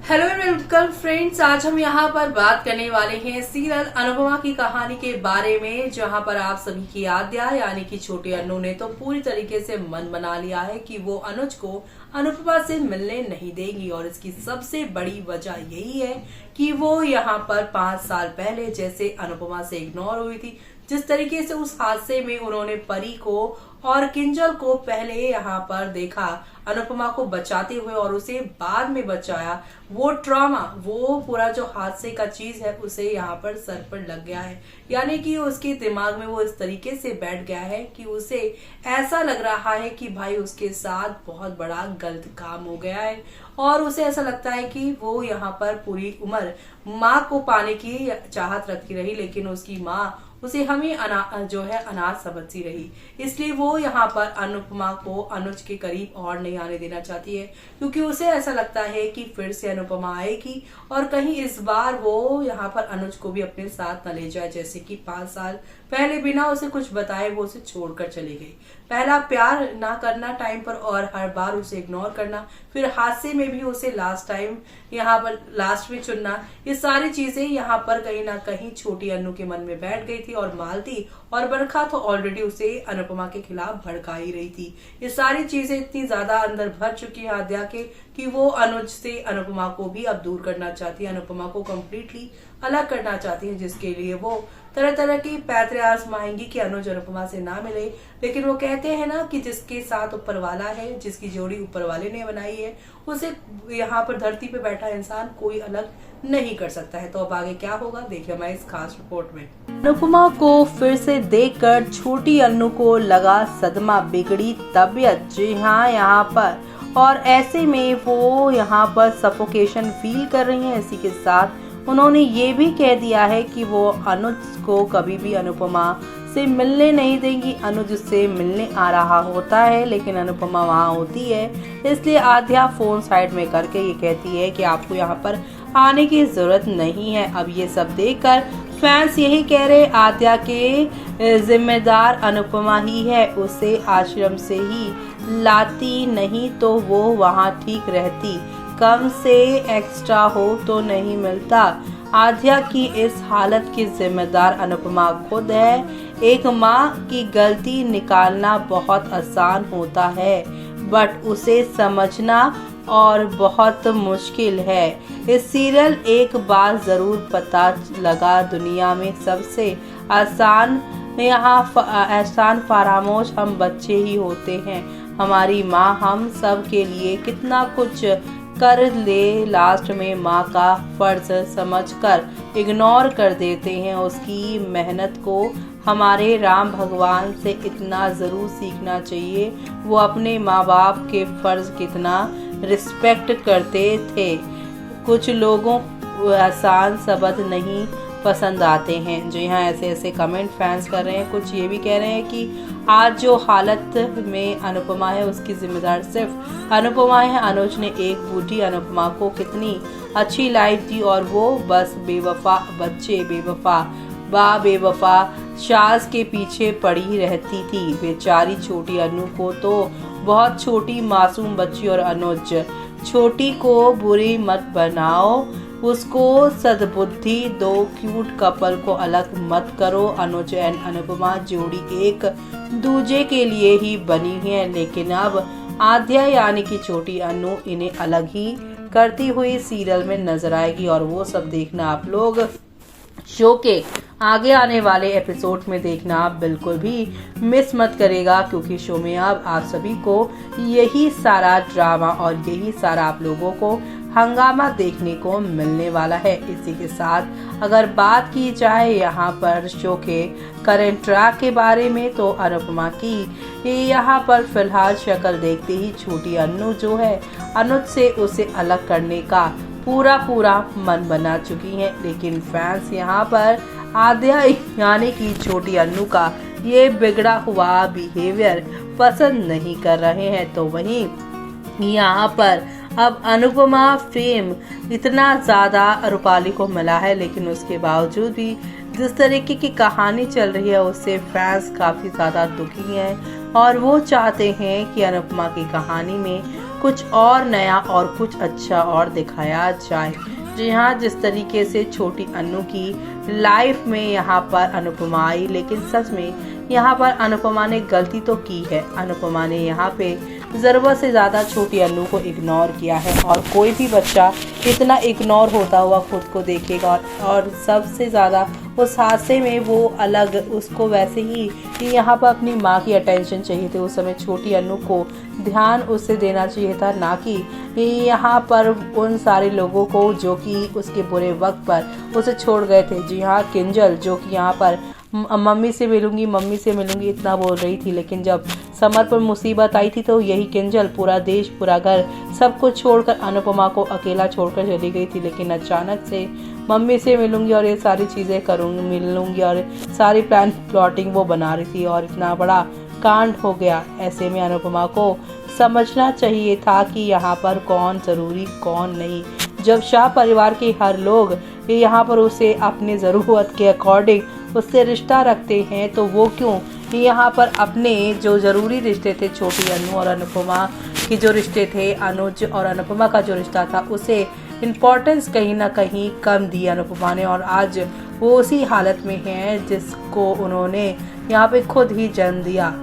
Hello and welcome friends. आज हम यहाँ पर बात करने वाले हैं सीरियल अनुपमा की कहानी के बारे में, जहाँ पर आप सभी की आद्या यानी कि छोटी अन्नू ने तो पूरी तरीके से मन बना लिया है कि वो अनुज को अनुपमा से मिलने नहीं देगी। और इसकी सबसे बड़ी वजह यही है कि वो यहाँ पर 5 साल पहले जैसे अनुपमा से इग्नोर हुई थी, जिस तरीके से उस हादसे में उन्होंने परी को और किंजल को पहले यहाँ पर देखा अनुपमा को बचाते हुए और उसे बाद में बचाया, वो ट्रॉमा, वो पूरा जो हादसे का चीज है उसे यहाँ पर सर पर लग गया है। यानी कि उसके दिमाग में वो इस तरीके से बैठ गया है कि उसे ऐसा लग रहा है कि भाई उसके साथ बहुत बड़ा गलत काम हो गया है। और उसे ऐसा लगता है कि वो यहाँ पर पूरी उम्र माँ को पाने की चाहत रखती रही, लेकिन उसकी माँ उसे हमें अनाथ समझती रही। इसलिए वो यहाँ पर अनुपमा को अनुज के करीब और नहीं आने देना चाहती है, क्योंकि उसे ऐसा लगता है कि फिर से अनुपमा आएगी और कहीं इस बार वो यहाँ पर अनुज को भी अपने साथ न ले जाए, जैसे कि 5 साल पहले बिना उसे कुछ बताए वो उसे छोड़कर चली गई। पहला प्यार ना करना टाइम पर और हर बार उसे इग्नोर करना, फिर हादसे में भी उसे लास्ट टाइम यहाँ पर लास्ट में चुनना, ये सारी चीजें यहाँ पर कहीं ना कहीं छोटी अन्नू के मन में बैठ गई थी। और मालती और बरखा तो ऑलरेडी उसे अनुपमा के खिलाफ भड़का ही रही थी। ये सारी चीजें इतनी ज्यादा अंदर भर चुकी है आद्या के कि वो अनुज से अनुपमा को भी अब दूर करना चाहती है, अनुपमा को कम्प्लीटली अलग करना चाहती है, जिसके लिए वो तरह तरह की पैतरे आजमाएंगी कि अनुज अनुपमा से ना मिले। लेकिन वो कहते हैं ना कि जिसके साथ ऊपर वाला है, जिसकी जोड़ी ऊपर वाले ने बनाई है, उसे यहाँ पर धरती पे बैठा इंसान कोई अलग नहीं कर सकता है। तो अब आगे क्या होगा देखिए हमारी इस खास रिपोर्ट में। अनुपमा को फिर से देखकर छोटी अन्नू को लगा सदमा, बिगड़ी तबीयत। जी हाँ, यहाँ पर और ऐसे में वो यहाँ पर सफोकेशन फील कर रही हैं। इसी के साथ उन्होंने ये भी कह दिया है कि वो अनुज को कभी भी अनुपमा से मिलने नहीं देंगी। अनुज से मिलने आ रहा होता है लेकिन अनुपमा वहाँ होती है, इसलिए आद्या फोन साइड में करके ये कहती है कि आपको यहाँ पर आने की जरूरत नहीं है। अब ये सब देखकर फैंस यही कह रहे आद्या के जिम्मेदार अनुपमा ही है, उसे आश्रम से ही लाती, नहीं तो वो वहाँ ठीक रहती, कम से एक्स्ट्रा हो तो नहीं मिलता। आद्या की इस हालत की जिम्मेदार अनुपमा खुद है। एक माँ की गलती निकालना बहुत आसान होता है, बट उसे समझना और बहुत मुश्किल है। इस सीरियल एक बात जरूर पता लगा, दुनिया में सबसे आसान एहसान फरामोश हम बच्चे ही होते हैं। हमारी माँ हम सब के लिए कितना कुछ कर ले, लास्ट में माँ का फर्ज समझकर इग्नोर कर देते हैं। उसकी मेहनत को हमारे राम भगवान से इतना ज़रूर सीखना चाहिए, वो अपने माँ बाप के फर्ज कितना रिस्पेक्ट करते थे। कुछ लोगों को आसान शब्द नहीं पसंद आते हैं। जो यहाँ ऐसे ऐसे कमेंट फैंस कर रहे हैं। कुछ ये भी कह रहे हैं कि आज जो हालत में अनुपमा है उसकी जिम्मेदार सिर्फ अनुपमा है। अनुज ने एक बूढ़ी अनुपमा को कितनी अच्छी लाइफ दी और वो बस बेवफा बच्चे, बेवफा सास के पीछे पड़ी रहती थी। बेचारी छोटी अन्नू को तो बहुत छोटी मासूम बच्ची, और अनुज छोटी को बुरी मत बनाओ, उसको सद्बुद्धि दो, क्यूट कपल को अलग मत करो। अनुज एंड अनुपमा जोड़ी एक दूजे के लिए ही बनी है, लेकिन अब आद्या यानी कि छोटी अन्नू इन्हें अलग ही करती हुई सीरियल में नजर आएगी। और वो सब देखना आप लोग शो के आगे आने वाले एपिसोड में देखना आप बिल्कुल भी मिस मत करेगा, क्योंकि शो में अब आप सभी को यही सारा ड्रामा और यही सारा आप लोगों को हंगामा देखने को मिलने वाला है। इसी के साथ अगर बात की जाए यहाँ पर शो के करंट ट्रैक के बारे में, तो अनुपमा की यहाँ पर फिलहाल शक्ल देखते ही छोटी अन्नू जो है अनुज से उसे अलग करने का पूरा मन बना चुकी हैं। लेकिन फैंस यहाँ पर आद्या यानी कि छोटी अन्नू का ये बिगड़ा हुआ बिहेवियर पसंद नहीं कर रहे हैं। तो वहीं यहाँ पर अब अनुपमा फेम इतना ज़्यादा रूपाली को मिला है, लेकिन उसके बावजूद भी जिस तरीके की कहानी चल रही है उससे फैंस काफ़ी ज़्यादा दुखी हैं और वो चाहते हैं कि अनुपमा की कहानी में कुछ और नया और कुछ अच्छा और दिखाया जाए। जी हाँ, जिस तरीके से छोटी अन्नू की लाइफ में यहाँ पर अनुपमा आई, लेकिन सच में यहाँ पर अनुपमा ने गलती तो की है। अनुपमा ने यहाँ पे ज़रूरत से ज़्यादा छोटी अन्नू को इग्नोर किया है, और कोई भी बच्चा इतना इग्नोर होता हुआ खुद को देखेगा, और सबसे ज़्यादा उस हादसे में वो अलग, उसको वैसे ही यहाँ पर अपनी माँ की अटेंशन चाहिए थी। उस समय छोटी अन्नू को ध्यान उससे देना चाहिए था, ना कि यहाँ पर उन सारे लोगों को जो कि उसके बुरे वक्त पर उसे छोड़ गए थे। जी हाँ, किंजल जो कि यहाँ पर मम्मी से मिलूंगी इतना बोल रही थी, लेकिन जब समर पर मुसीबत आई थी तो यही किंजल पूरा देश, पूरा घर, सब कुछ छोड़कर अनुपमा को अकेला छोड़कर चली गई थी। लेकिन अचानक से मम्मी से मिलूंगी और ये सारी चीज़ें मिलूंगी और सारी प्लॉटिंग वो बना रही थी, और इतना बड़ा कांड हो गया। ऐसे में अनुपमा को समझना चाहिए था कि यहाँ पर कौन ज़रूरी कौन नहीं। जब शाह परिवार के हर लोग यहाँ पर उसे अपने ज़रूरत के अकॉर्डिंग उससे रिश्ता रखते हैं, तो वो क्यों यहाँ पर अपने जो ज़रूरी रिश्ते थे, छोटी अन्नू और अनुपमा के जो रिश्ते थे, अनुज और अनुपमा का जो रिश्ता था, उसे इम्पोर्टेंस कहीं ना कहीं कम दी अनुपमा ने, और आज वो उसी हालत में है जिसको उन्होंने यहाँ पे खुद ही जन्म दिया।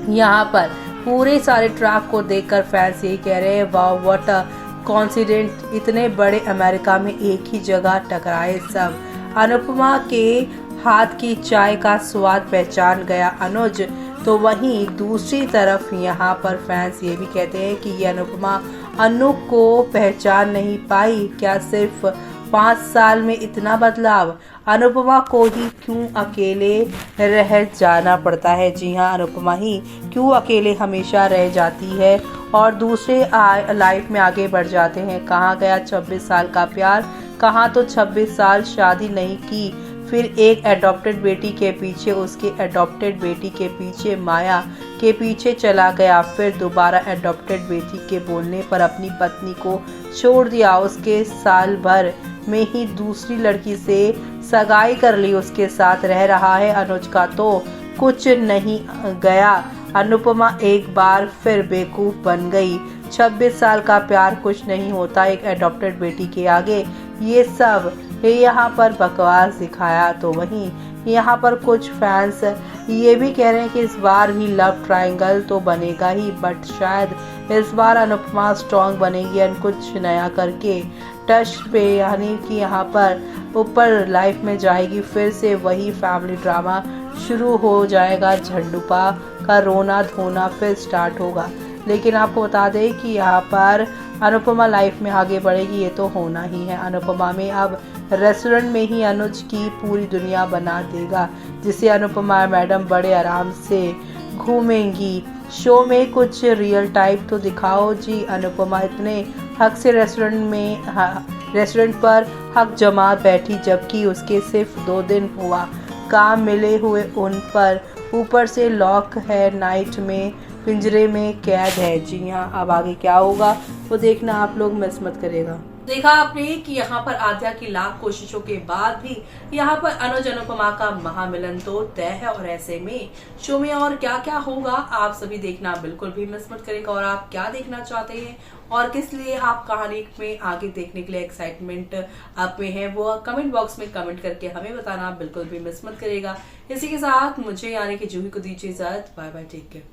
यहाँ पर पूरे सारे ट्रैक को देखकर फैंस यही कह रहे हैं, वाह व्हाट अ कॉन्सिडेंट, इतने बड़े अमेरिका में एक ही जगह टकराए सब। अनुपमा के हाथ की चाय का स्वाद पहचान गया अनुज, तो वहीं दूसरी तरफ यहाँ पर फैंस ये भी कहते हैं कि ये अनुपमा अन्नू को पहचान नहीं पाई। क्या सिर्फ 5 साल में इतना बदलाव? अनुपमा को ही क्यों अकेले रह जाना पड़ता है? जी हाँ, अनुपमा ही क्यों अकेले हमेशा रह जाती है और दूसरे लाइफ में आगे बढ़ जाते हैं। कहाँ गया 26 साल का प्यार? कहाँ तो 26 साल शादी नहीं की, फिर एक एडॉप्टेड बेटी के पीछे, उसके एडॉप्टेड बेटी के पीछे, माया के पीछे चला गया, फिर दोबारा एडॉप्टेड बेटी के बोलने पर अपनी पत्नी को छोड़ दिया। उसके साल भर में ही दूसरी लड़की से सगाई कर ली, उसके साथ रह रहा है। अनुज का तो कुछ नहीं गया। अनुपमा एक बार फिर बेवकूफ़ बन गई। 26 साल का प्यार कुछ नहीं होता एक एडॉप्टेड बेटी के आगे। ये सब यहाँ पर बकवास दिखाया। तो वहीं यहाँ पर कुछ फैंस ये भी कह रहे हैं कि इस बार भी लव ट्रायंगल तो बनेगा ही, बट शायद इस बार अनुपमा स्ट्रॉन्ग बनेगी और कुछ नया करके टच पे, यानी कि यहाँ पर ऊपर लाइफ में जाएगी। फिर से वही फैमिली ड्रामा शुरू हो जाएगा, झंडूपा का रोना धोना फिर स्टार्ट होगा। लेकिन आपको बता दें कि यहाँ पर अनुपमा लाइफ में आगे बढ़ेगी, ये तो होना ही है। अनुपमा में अब रेस्टोरेंट में ही अनुज की पूरी दुनिया बना देगा, जिसे अनुपमा मैडम बड़े आराम से घूमेंगी। शो में कुछ रियल टाइप तो दिखाओ जी। अनुपमा इतने हक से रेस्टोरेंट पर हक जमा बैठी, जबकि उसके सिर्फ 2 दिन हुआ काम मिले हुए उन पर, ऊपर से लॉक है, नाइट में पिंजरे में कैद है। जी हाँ, अब आगे क्या होगा वो देखना आप लोग मिस मत करेगा। देखा आपने कि यहाँ पर आद्या की लाख कोशिशों के बाद भी यहाँ पर अनुज अनुपमा का महामिलन तो तय है, और ऐसे में शो में और क्या क्या होगा आप सभी देखना बिल्कुल भी मिस मत करेगा। और आप क्या देखना चाहते हैं और किस लिए आप कहानी में आगे देखने के लिए एक्साइटमेंट आप में है, वो कमेंट बॉक्स में कमेंट करके हमें बताना बिल्कुल भी मिस मत करेगा। इसी के साथ मुझे यानी कि जूही को दीजिए इजाजत। Bye bye, take care.